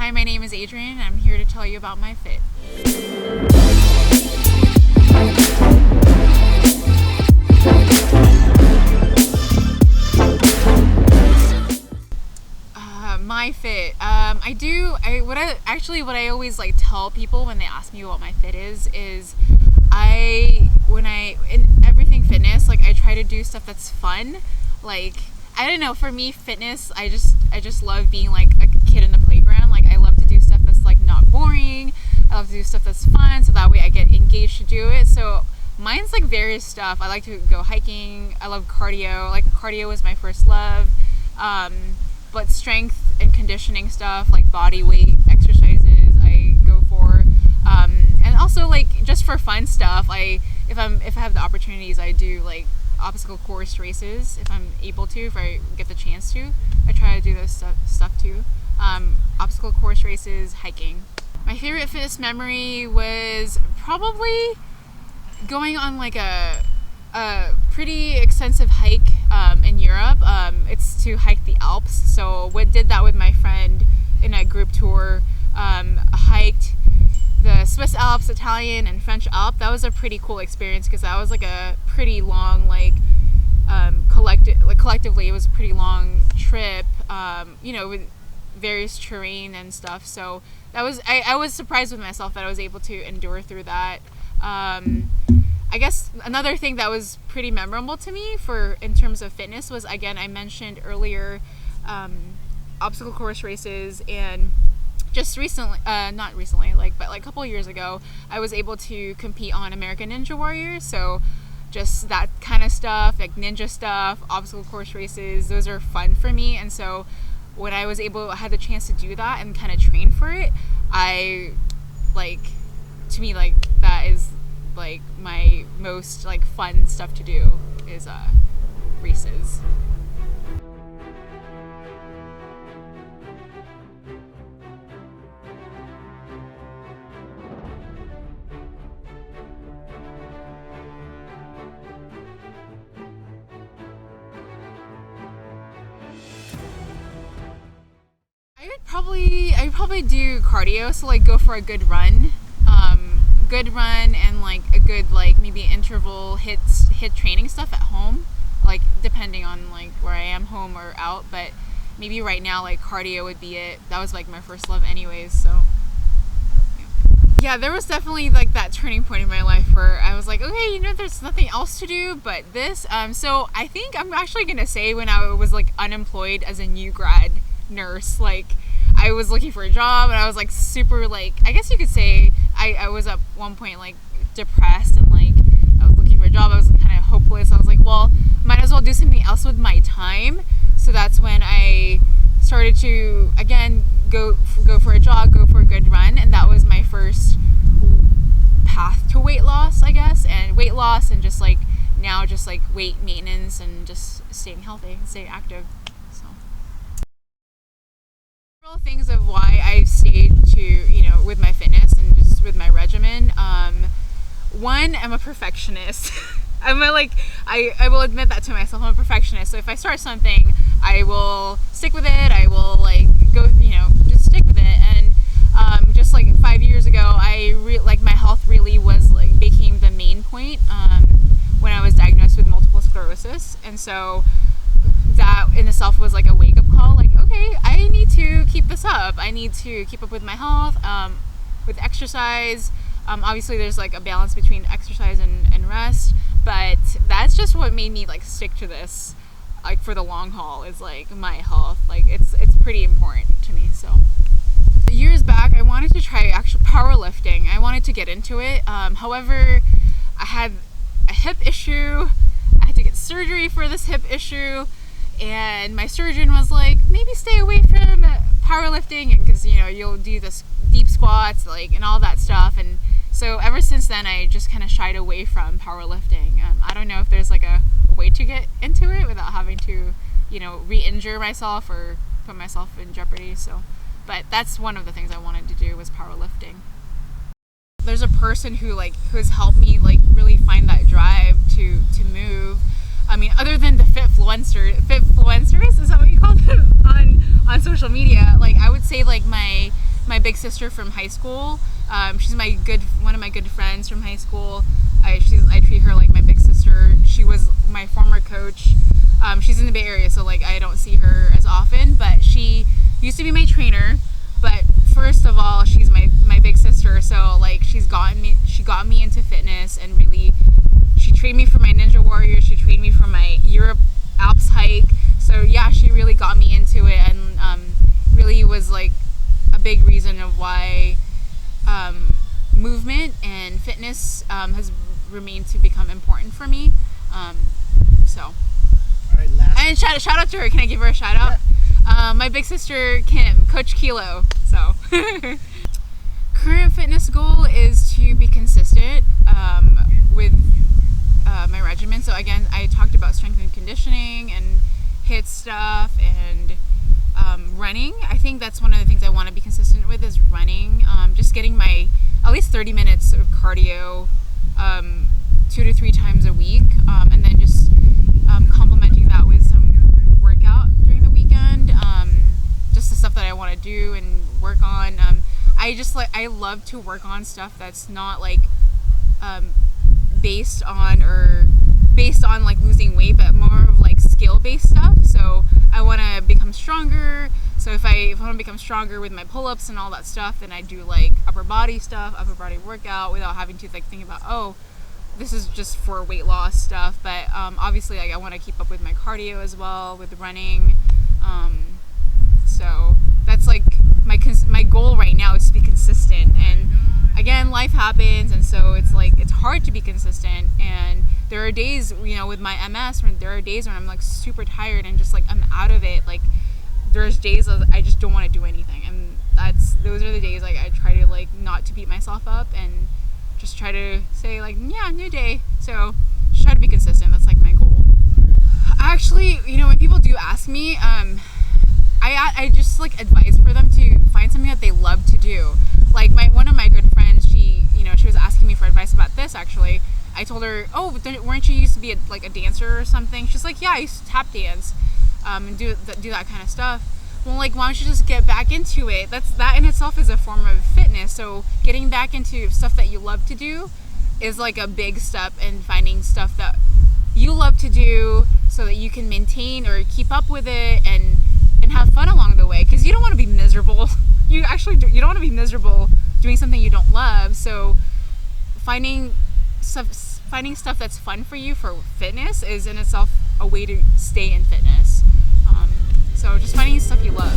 Hi, my name is Adrienne, and I'm here to tell you about my fit. My fit. What I always like tell people when they ask me what my fit is in everything fitness, like I try to do stuff that's fun. Like, I don't know, for me fitness, I just love being like a kid in the playground. Like, I love to do stuff that's like not boring. I love to do stuff that's fun, so that way I get engaged to do it. So mine's like various stuff. I like to go hiking. I love cardio. Like, cardio is my first love. But strength and conditioning stuff, like body weight exercises, I go for. And also, like, just for fun stuff, if I have the opportunities, I do like obstacle course races if I'm able to, if I get the chance to. I try to do those stuff too. Obstacle course races, hiking. My favorite fitness memory was probably going on like a pretty extensive hike in Europe. It's to hike the Alps. So we did that with my friend in a group tour. Hiked the Swiss Alps, Italian, and French Alps. That was a pretty cool experience because that was like a pretty long, collectively it was a pretty long trip. With various terrain and stuff. So that was I was surprised with myself that I was able to endure through that. I guess another thing that was pretty memorable to me in terms of fitness was, again, I mentioned earlier, obstacle course races, and just recently, not recently, but a couple of years ago, I was able to compete on American Ninja Warrior. So just that kind of stuff, like ninja stuff, obstacle course races, those are fun for me. And so when I had the chance to do that and kind of train for it, to me, that is like my most fun stuff to do is races. I'd probably do cardio, so go for a good run. And a good maybe interval hit training stuff at home, depending on where I am, home or out. But maybe right now cardio would be it. That was my first love anyways. So yeah, there was definitely that turning point in my life where I was okay, there's nothing else to do but this. So I think I'm actually gonna say when I was unemployed as a new grad nurse, I was looking for a job and I was super I guess you could say I was at one point depressed and I was looking for a job. I was kind of hopeless. I was well, might as well do something else with my time. So that's when I started to again go for a jog, go for a good run, and that was my first path to weight loss, I guess, and just now just weight maintenance and just staying healthy and staying active. Several things of why I stayed to, with my fitness and just with my regimen. One, I'm a perfectionist. I will admit that to myself. I'm a perfectionist. So if I start something, I will stick with it. I will go, just stick with it. And just 5 years ago, my health really was became the main point when I was diagnosed with multiple sclerosis. And so that in itself was a wake-up call. Okay, I need to keep this up. I need to keep up with my health, with exercise. Obviously there's a balance between exercise and rest, but that's just what made me stick to this for the long haul, is my health. It's pretty important to me. So years back I wanted to try actual powerlifting. I wanted to get into it. However, I had a hip issue. I had to get surgery for this hip issue. And my surgeon was maybe stay away from powerlifting, and because you'll do this deep squats and all that stuff. And so ever since then I just kind of shied away from powerlifting. I don't know if there's a way to get into it without having to re-injure myself or put myself in jeopardy. So, but that's one of the things I wanted to do was powerlifting. There's a person who has helped me really find that drive to move. I mean, other than the fitfluencers, is that what you call them on social media? I would say my my big sister from high school. She's one of my good friends from high school. I treat her like my big sister. She was my former coach. She's in the Bay Area, so like I don't see her as often, but she used to be my trainer. But first of all, she's my big sister, so like she got me into fitness, and really she trained me for my Ninja Warrior, she trained me for my Europe Alps hike. So yeah, she really got me into it, and really was like a big reason of why movement and fitness has remained to become important for me. So all right, and shout out to her. Can I give her a shout out? Yeah. My big sister Kim, Coach Kilo. So current fitness goal is to be consistent with my regimen. So again, I talked about strength and conditioning and HIIT stuff and running. I think that's one of the things I want to be consistent with is running. Just getting my at least 30 minutes of cardio 2 to 3 times a week, and then just complementing that with some workout during the weekend. Just the stuff that I want to do and work on. I love to work on stuff that's not like based on like losing weight, but more of like skill based stuff. So I want to become stronger. So if I want to become stronger with my pull-ups and all that stuff, then I do like upper body stuff, upper body workout, without having to like think about, oh, this is just for weight loss stuff. But obviously, like I want to keep up with my cardio as well with running. So that's like my goal right now is to be consistent. And again, life happens, and so it's like it's hard to be consistent. And there are days, with my MS, when there are days when I'm like super tired and just like I'm out of it. Like there's days of I just don't want to do anything, and those are the days like I try to like not to beat myself up and just try to say like, yeah, new day. So just try to be consistent. That's like my goal. Actually, when people do ask me, I just like advise for them to find something that they love to do. Like one of my good friends, she was asking me for advice about this. Actually, I told her, oh, weren't you used to be a dancer or something? She's like, yeah, I used to tap dance, and do that kind of stuff. Well, like, why don't you just get back into it? That in itself is a form of fitness. So getting back into stuff that you love to do is like a big step in finding stuff that you love to do so that you can maintain or keep up with it and have fun along the way. Because you don't want to be miserable. You don't want to be miserable doing something you don't love. So finding stuff that's fun for you for fitness is in itself a way to stay in fitness. So just finding stuff you love.